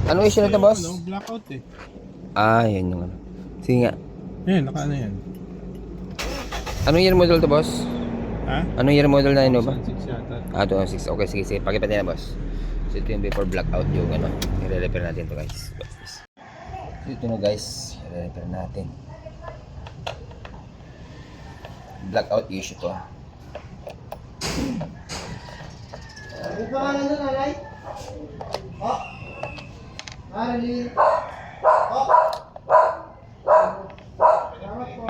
Anong issue na ito, boss? Ano, blackout eh. Ah, yan yung ano. Sige nga. Yan, naka ano yan. Anong year model to, boss? Ha? Anong year model na Innova? 2006 yata. Ah, 2006. Okay, sige, sige. Pakipatin na, boss. So, ito yung before blackout yung ano. I-repair natin to, guys. So, ito na, guys. I-repair natin. Blackout issue to, ah. Ano pa nga na nanay? Oh! Marilyn! Oh! Salamat po.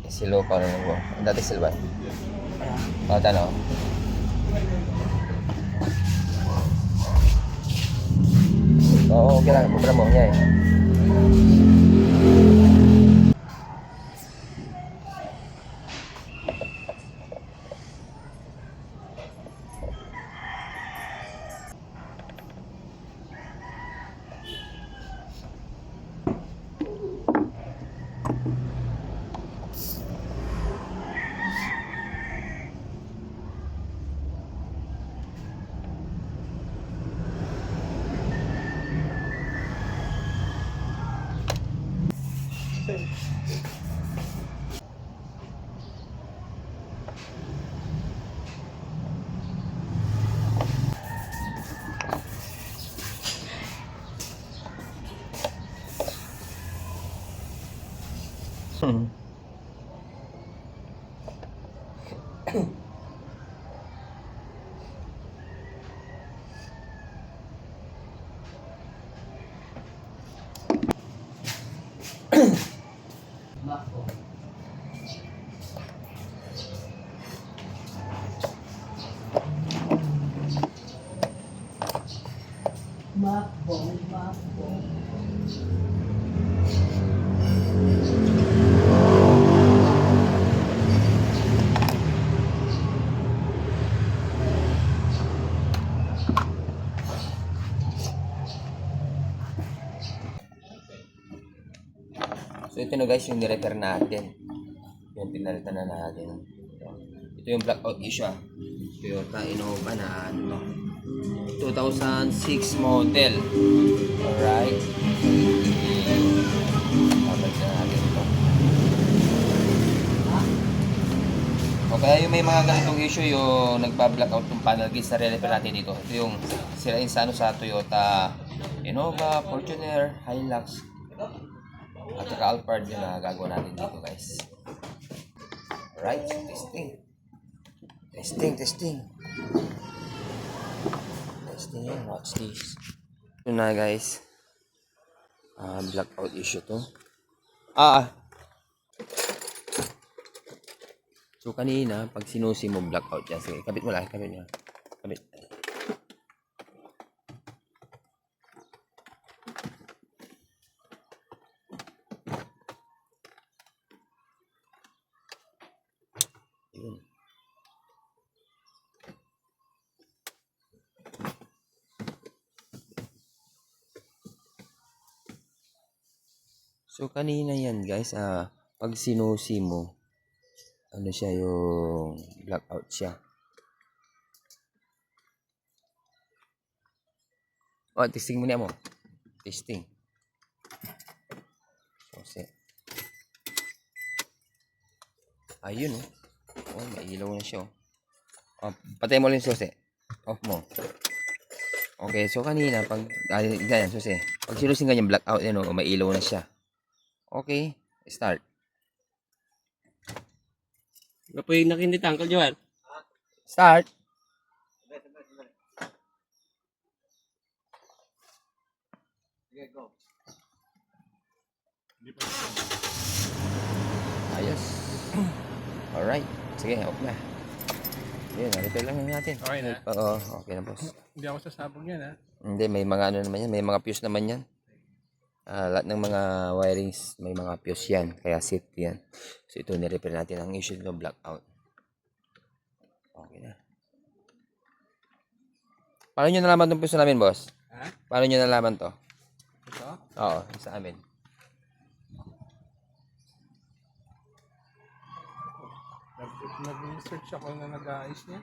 Silo pa rin ako. Dati silba. Oh, tano. Oo, okay lang. Bubra mo niya eh. Makbong, makbong. So ito na guys yung nirepair natin. Yung pinalitan na natin. Ito yung blackout issue, ah. Toyota Innova na ano, 2006 model. Alright. Babalik na natin ito. Okay, yung may mga ganitong issue yung nagpa-blackout yung panel gauge na re-repair natin dito. Ito yung sirain sa ano sa Toyota Innova, Fortuner, Hilux at saka Alphard yung gagawin natin dito, guys. Alright, testing. Testing. Testing yan, watch this. Ito na, guys. Blackout issue to. So kanina, pag sinusi mo blackout yan. Sige, kabit mo lang, kabit mo. Kabit. Yun. So kanina yan, guys, pag sinusi mo, ano siya yung blackout siya. Oh, testing muna mo. Testing. So, ayun, oh. Oh, may ilaw na siya, oh. Oh, patay mo lang yung susi. Off mo. Okay, so kanina, pag, ganyan, susi. Pag sinusin ganyan, blackout yan, oh, may ilaw na siya. Okay, start. Ano po yung nakinita, Uncle Joel? Start. Ayos. Alright. Sige, off na. Yun, repair lang natin. Okay na? Oo, okay na, boss. Hindi ako sasabog yan ha. Hindi, may mga ano naman yan. May mga fuse naman yan. Lahat ng mga wirings, may mga fuse yan. Kaya safety yan. So, ito ni-repair natin. Ang issue nito, blackout. Okay na. Paano nyo nalaman itong fuse namin, boss? Ha? Paano nyo nalaman to? Ito? Oo, sa amin. Nag-research ako na nag-aayos niya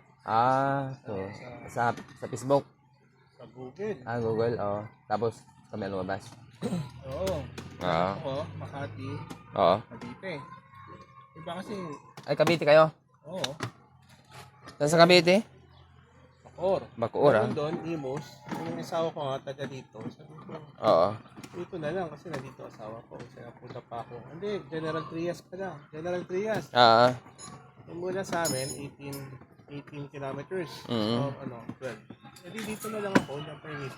So, sa Facebook. sa Google. Google, oo. Tapos, kami lumabas. Oo. Oo. Ako, Makati, Oo. Cavite. Iba kasi, Ay, Cavite kayo? oo, Saan sa Cavite? Bacoor. Bacoor, Meron doon, Imus. Yung asawa ko nga, taga dito. Sabi ko, Oo. dito na lang kasi nandito asawa ko. Kaya punta pa ako. Hindi, General Trias pa lang. General Trias. Ah, Yung mula sa amin, 18 kilometers. Mhm. Or 12. Hindi dito na lang ako, yung permit.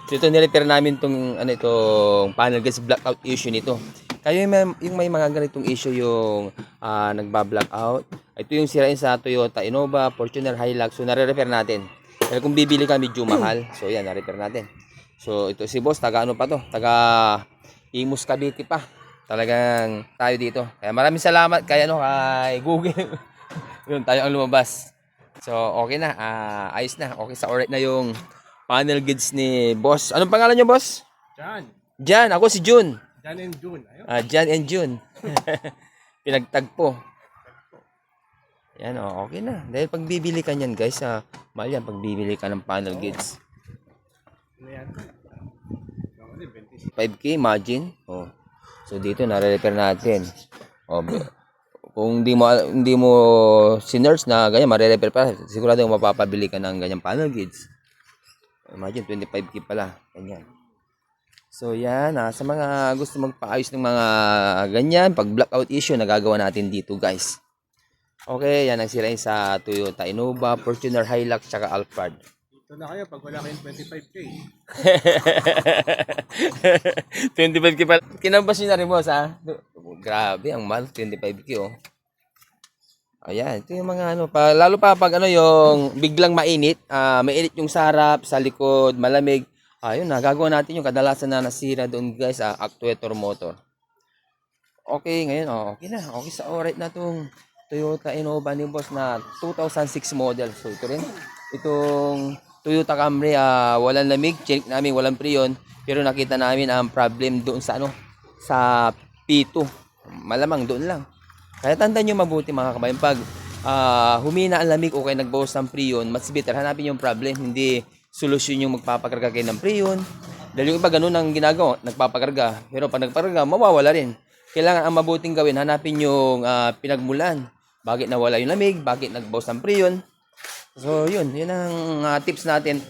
dito nirepair namin itong panel gas blackout issue nito. Kayo yung may mga ganitong issue yung nagba-blackout. Ito yung sirain sa Toyota Innova, Fortuner, Hilux. So, nare-repair natin. Kaya kung bibili ka, medyo mahal. So, yan, nare-repair natin. So, ito si boss, taga ano pa to? Taga Imus Cavite pa. Talagang tayo dito. Kaya maraming salamat kay Google. Yun, tayo ang lumabas. So, okay na. Ayos na. Okay sa alright na yung panel goods ni boss. Anong pangalan niyo, boss? Jan. Jan. Ako si Jun. Jan and June. Ayun. Jan and Jun. Pinagtagpo. Yan, okay na. Dahil pag bibili ka niyan, guys, mahal yan pag bibili ka ng panel goods. Ano yan? 5K, imagine. So, dito, nare-repair natin. Kung hindi mo sinerge na ganyan, mare-repair pa, sigurado mapapabili ka ng ganyang panel goods. Imagine, 25K pala. Ganyan. So, yan. Sa mga gusto magpaayos ng mga ganyan, pag blackout issue, nagagawa natin dito, guys. Okay, yan ang sirain sa Toyota Innova, Fortuner, Hilux, tsaka Alphard. Ito na kayo pag wala kayong 25K. 25K pala. Kinambas nyo na rin, boss, ha? Grabe, ang mahal, 25K, oh. Ayan, ito yung mga lalo pa pag yung biglang mainit, mainit yung sa harap, sa likod, malamig. Ayun, nagagawa natin yung kadalasan na nasira doon, guys, actuator motor. Okay, ngayon, okay na. Okay sa alright na itong Toyota Innova ni boss na 2006 model. So, ito rin. Itong Toyota Camry, walang lamig. Check namin, walang preyon. Pero nakita namin ang problem doon sa sa P2. Malamang doon lang. Kaya tandaan nyo mabuti, mga kabayan. Pag humina ang lamig o kayo nagbawas ng preyon, mas better hanapin yung problem. Hindi solusyon yung magpapakarga kayo ng preyon. Dahil yung iba ganun ang ginagawa, nagpapakarga. Pero pag nagpakarga, mawawala rin. Kailangan ang mabuting gawin, hanapin yung pinagmulan. Bakit nawala yung lamig, bakit nagbawas ng preyon. So, yun ang tips natin.